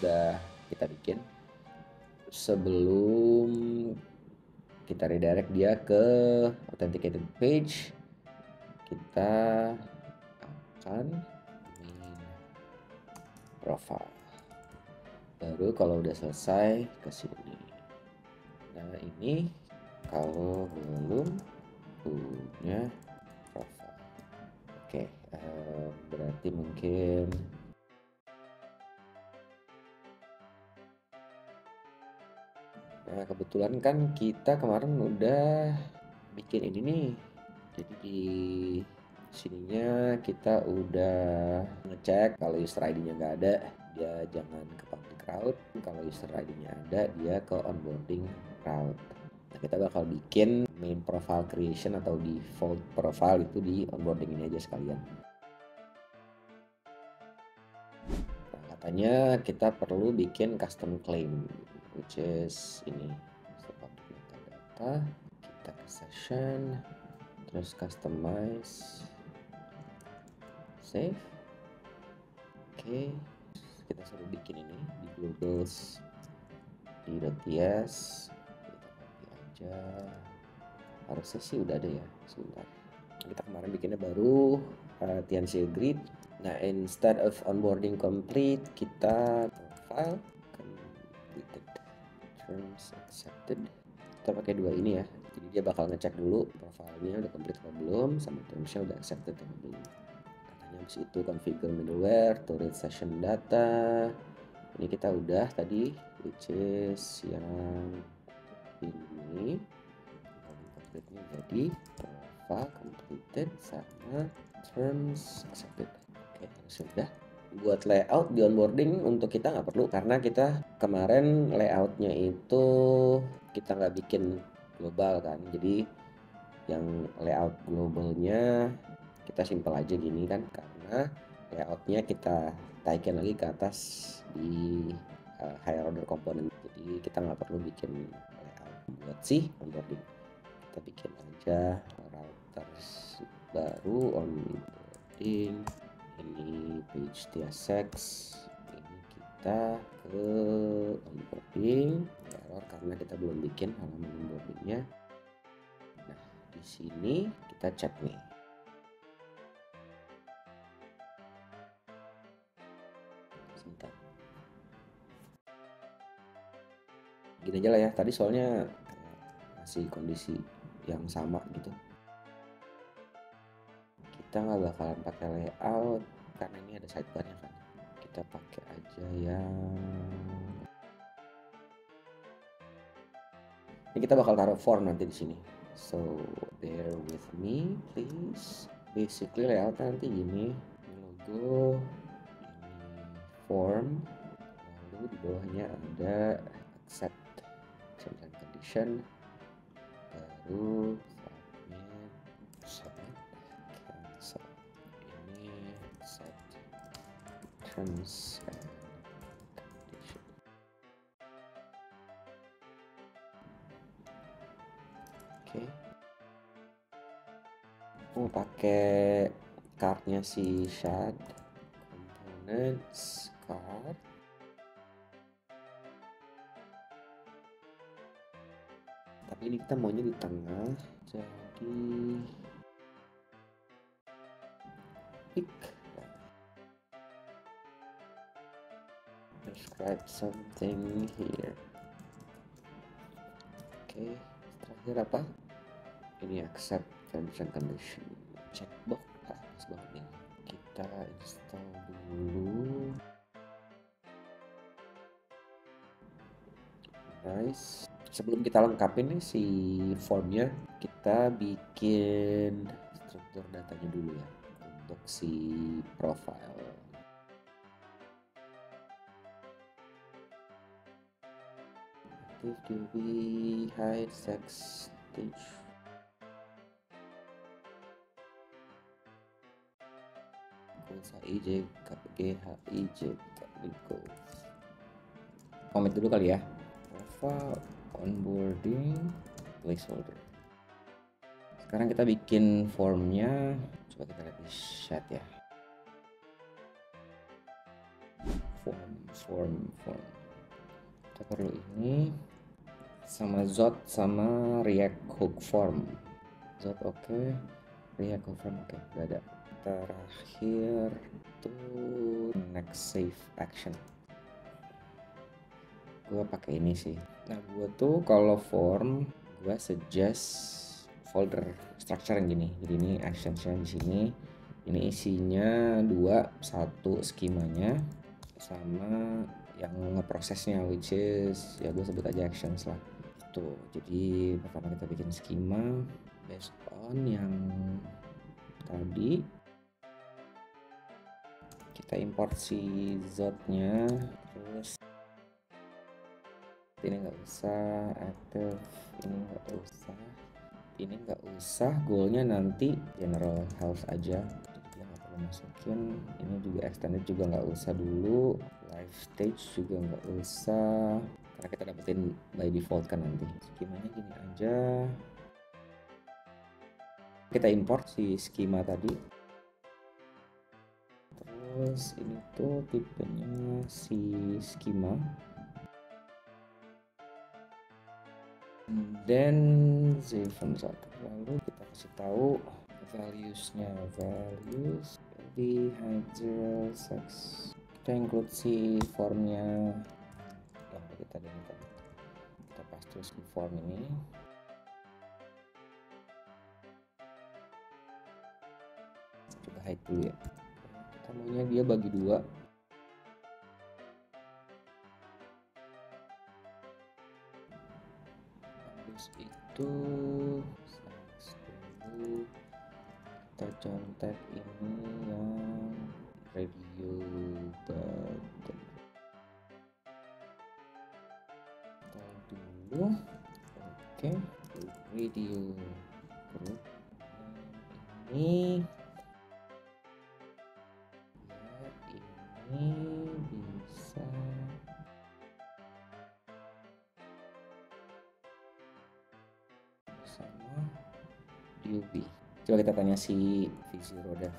udah kita bikin. Sebelum kita redirect dia ke authenticated page, kita akan main profile. Baru kalau udah selesai ke sini. Nah, ini kalau belum punya profile. Oke, berarti mungkin nah, kebetulan kan kita kemarin udah bikin ini nih. Jadi di sininya kita udah ngecek kalau user ID-nya nggak ada, dia jangan ke public route. Kalau user ID-nya ada, dia ke onboarding route. Nah, kita bakal bikin main profile creation atau default profile itu di onboarding ini aja sekalian. Nah, katanya kita perlu bikin custom claim, which is ini. So, public metadata, kita ke session, terus customize, save. Oke, kita suruh bikin ini di globals di .ts, kita copy aja. Harusnya sih udah ada ya, sebentar. Kita kemarin bikinnya baru TNC agreed. Nah, instead of onboarding complete, kita profile completed, terms accepted. Kita pakai dua ini ya, jadi dia bakal ngecek dulu profilnya udah complete atau belum, sama termsnya udah accepted atau belum. Habis itu configure middleware to read session data. Ini kita udah tadi, which is yang ini. Complete-nya jadi profile completed sama terms accepted. Oke, sudah. Buat layout di onboarding untuk kita nggak perlu, karena kita kemarin layoutnya itu kita nggak bikin global kan. Jadi yang layout globalnya kita simpel aja gini kan, karena layoutnya kita taikin lagi ke atas di higher order component. Jadi kita nggak perlu bikin layout buat si onboarding. Kita bikin aja routers baru onboarding. Ini page TSX. Ini kita ke onboarding. Error karena kita belum bikin halaman onboardingnya. Nah, di sini kita cek nih. Sebentar. Gini aja lah ya, tadi soalnya masih kondisi yang sama gitu. Kita nggak bakalan pakai layout karena ini ada sidebarnya kan. Kita pakai aja yang ini, kita bakal taruh form nanti di sini. So bear with me please. Basically layoutnya nanti gini, ini logo, ini form, lalu di bawahnya ada accept terms and condition, baru submit, cancel, ini accept terms and condition. Oke. Pakai cardnya si Shad, components card. Tapi ini kita maunya di tengah, jadi pick, describe something here. Oke, terakhir apa? Ini accept terms and condition, checkbox. Pas banget nih. Kita install dulu. Nice. Sebelum kita lengkapin nih si formnya, kita bikin struktur datanya dulu ya untuk si profile. Active DB hide sex stage. HIJ GHIJ comment dulu kali ya. Profile onboarding placeholder. Sekarang kita bikin formnya, coba kita lihat di chat ya. Forms form. Kita perlu ini sama Zot sama React Hook Form. Zot oke, React Hook Form oke, udah ada. Terakhir tuh next save action. Gue pakai ini sih. Nah, gue tuh kalau form gue suggest folder structure yang gini. Jadi ini actionsnya di sini. Ini isinya satu skemanya sama yang ngeprosesnya, which is ya gue sebut aja actions lah. Tuh, jadi pertama kita bikin schema based on yang tadi. Kita import si zotnya, terus ini nggak usah, active ini nggak usah, goalnya nanti general health aja, jadi dia nggak perlu masukin. Ini juga extended juga nggak usah dulu, live stage juga nggak usah karena kita dapetin by default kan nanti. Skemanya gini aja, kita import si skema tadi, terus ini tuh tipenya si skema. Dan z1, lalu kita kasih tahu values-nya, jadi hide 0 sex. Kita include si formnya yang kita paste terus di form ini. Coba hide dulu ya, kita maunya dia bagi 2. Itu dulu kita contek ini yang radio button dulu. Oke, radio group ini ya, ini bisa sama DUB. Coba kita tanya si V0dev.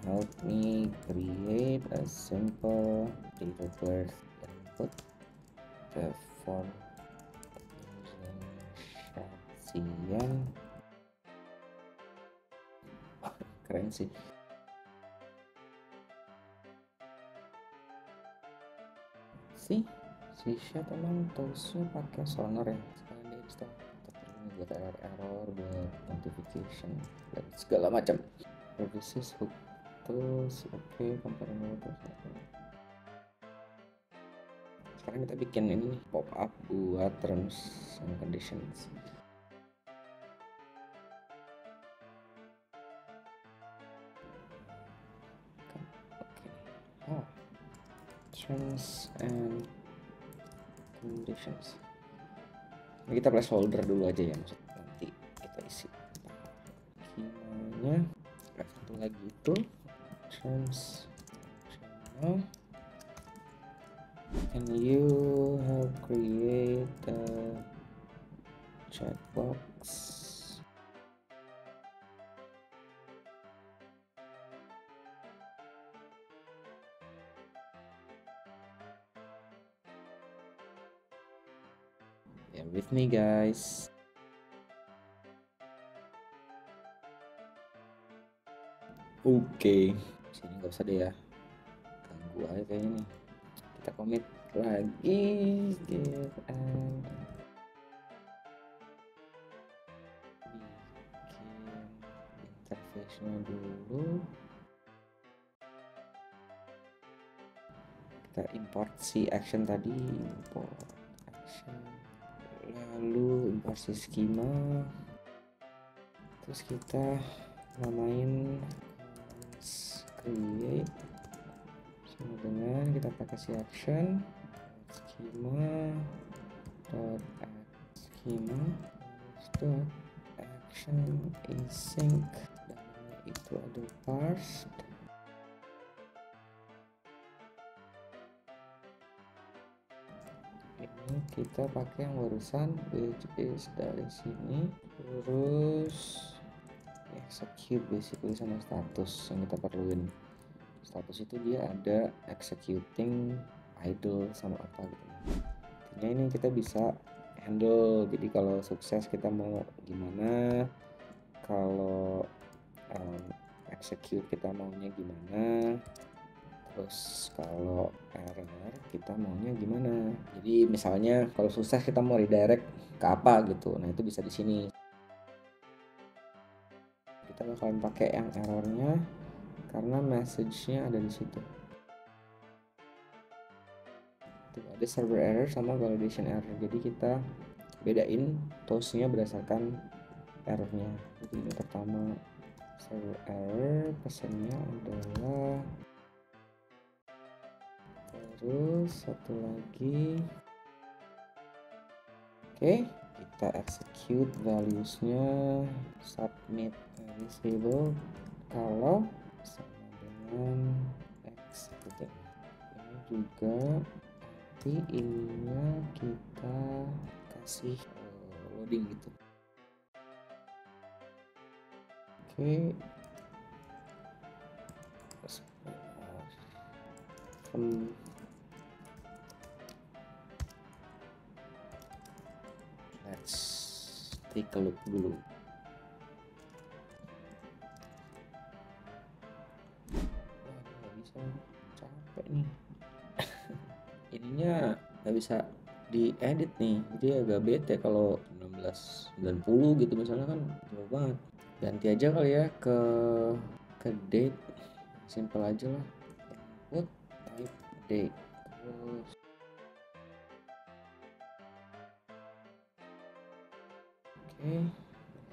Help me create a simple data birth input the form using Shaxian. Keren sih. Si Shat emang toolsnya pakai Sonar ya. Sekarang dia install, kita perlu buat error, buat notification dan segala macam. Services hook tools, oke, component terus. Sekarang kita bikin ini pop up buat terms and conditions. Oke. Terms and conditions. Ini kita placeholder dulu aja ya, maksud nanti kita isi skemanya. Satu lagi itu terms channel. Can you help create a checkbox? Bear with me guys. Oke, sini nggak usah deh ya, ganggu aja kayaknya nih. Kita commit lagi, give and bikin interface-nya dulu. Kita import si action tadi, import action, lalu import si schema, terus kita namain create sama dengan kita pakai si action schema dot schema dot action async, dan itu ada parsed. Ini kita pakai yang barusan, which is dari sini, terus execute basically sama status yang kita perluin. status itu dia ada executing idle sama apa gitu. Intinya ini kita bisa handle, jadi kalau sukses kita mau gimana, kalau execute kita maunya gimana, terus kalau error kita maunya gimana. Jadi misalnya kalau sukses kita mau redirect ke apa gitu, nah itu bisa di sini. Kita bakalan pakai yang errornya karena message-nya ada di situ. Tuh, ada server error sama validation error, jadi kita bedain toast-nya berdasarkan errornya. Jadi ini pertama server error, pesannya adalah, terus satu lagi, oke, kita execute values-nya, submit disable kalau sama dengan executing. Ini juga nanti ininya kita kasih loading gitu. Oke, let's take a look dulu. Nggak bisa, capek nih. Ininya nggak bisa diedit nih, jadi agak bete kalau 1990 gitu misalnya, kan jauh banget. Ganti aja kali ya ke date, simple aja lah, input type date, terus oke,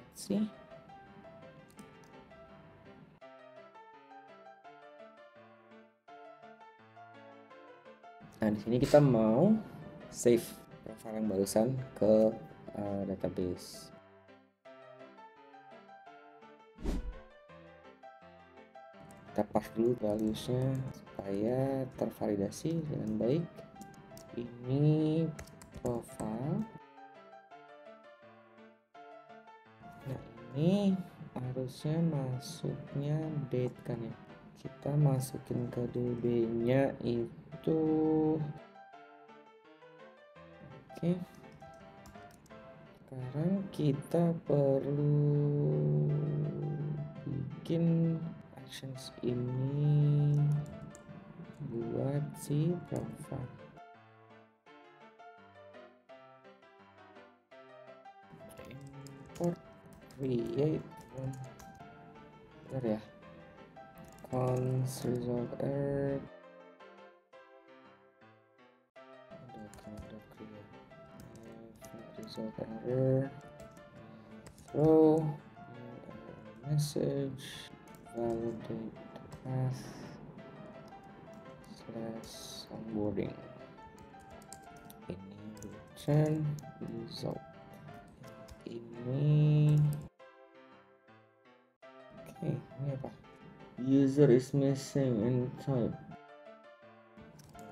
let's see. Nah, di sini kita mau save profile yang barusan ke database. Kita pass dulu values-nya supaya tervalidasi dengan baik. Ini profile. Nah, ini harusnya masuknya date kan ya. Kita masukin ke DB-nya itu, oke. Sekarang kita perlu bikin actions ini buat si profile. Import create benar ya, cons result error result error throw message validate path / onboarding, ini return result, ini oke, ini apa, user is missing in type,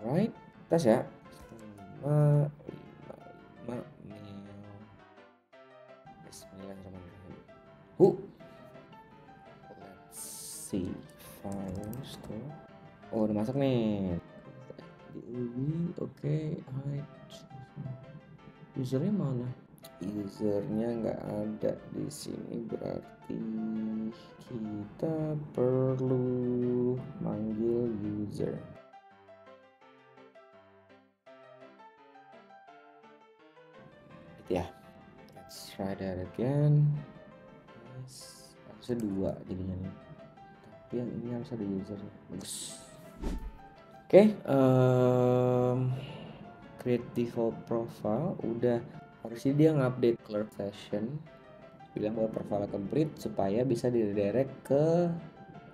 right, tes ya, 5 Bismillahirrahmanirrahim. Let's see files tuh. Oh, udah masuk nih. Di UI, oke, hide. Usernya mana? Usernya nggak ada di sini, berarti kita perlu manggil user. Gitu ya. Let's try that again. Nice. Harusnya 2 jadinya nih. Tapi yang ini harus ada user. Bagus. Oke, create default profile udah, harusnya dia ngupdate clerk session, bilang bahwa profile complete supaya bisa diredirect ke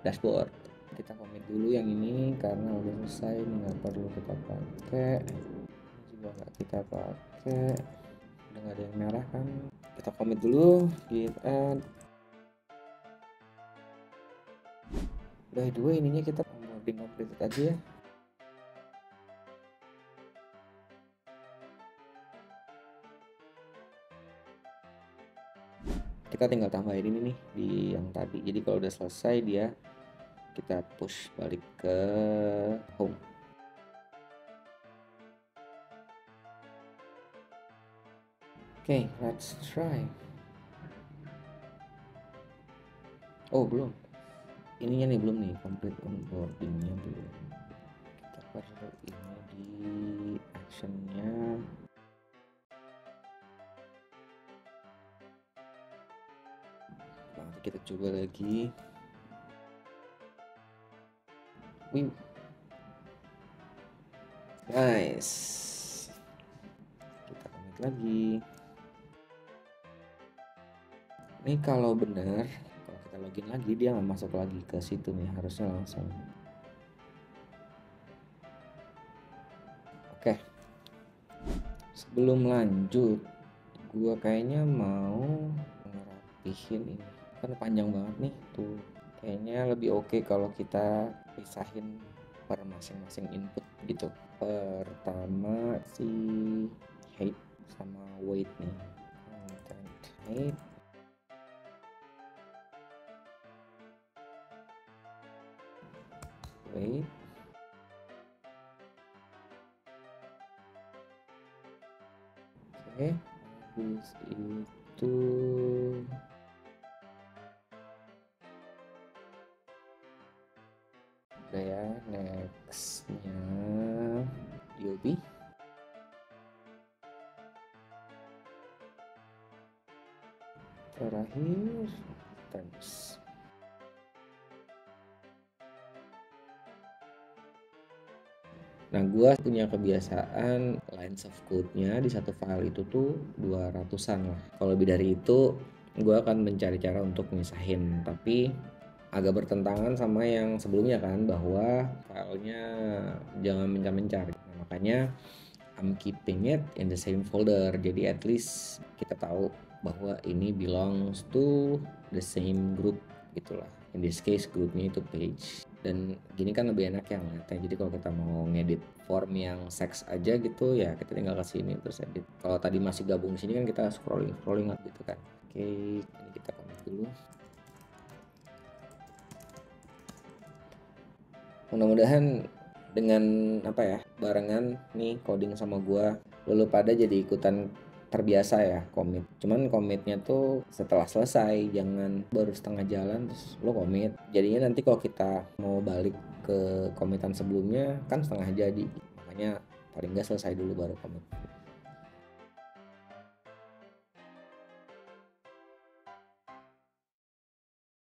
dashboard. Kita commit dulu yang ini karena udah selesai, ini nggak perlu kita pakai, ini juga nggak kita pakai, udah nggak ada yang merah kan. Kita commit dulu, git add. By the way, ininya kita onboarding completed aja ya. Kita tinggal tambahin ini nih di yang tadi, jadi kalau udah selesai dia kita push balik ke home. Oke, let's try. Oh, belum. Ininya nih belum nih, complete onboardingnya belum. Kita perlu ini di actionnya. Nanti kita coba lagi. Wih, nice. Kita commit lagi. Ini kalau benar, kalau kita login lagi dia nggak masuk lagi ke situ nih, harusnya langsung. Oke, sebelum lanjut, gua kayaknya mau ngerapihin ini, kan panjang banget nih tuh. Kayaknya lebih oke kalau kita pisahin per masing-masing input gitu. Pertama si height sama weight nih. Content height. Weight. Oke, habis itu udah ya, nextnya DOB. Terakhir terms. Nah, gua punya kebiasaan lines of code-nya di satu file itu tuh 200-an lah. Kalau lebih dari itu, gua akan mencari cara untuk misahin. Tapi agak bertentangan sama yang sebelumnya kan, bahwa filenya jangan mencar-mencar. Nah, makanya I'm keeping it in the same folder. Jadi at least kita tahu bahwa ini belongs to the same group gitulah. In this case grupnya itu page. Dan gini kan lebih enak ya ngeliatnya. Jadi kalau kita mau ngedit form yang sex aja gitu ya kita tinggal ke sini terus edit. Kalau tadi masih gabung di sini kan kita scrolling gitu kan. Oke, ini kita commit dulu. Mudah-mudahan dengan apa ya, barengan nih coding sama gua, lu pada jadi ikutan terbiasa ya commit. Cuman commitnya tuh setelah selesai, jangan baru setengah jalan terus lu commit. Jadinya nanti kalau kita mau balik ke commitan sebelumnya kan setengah jadi. Makanya paling nggak selesai dulu baru commit.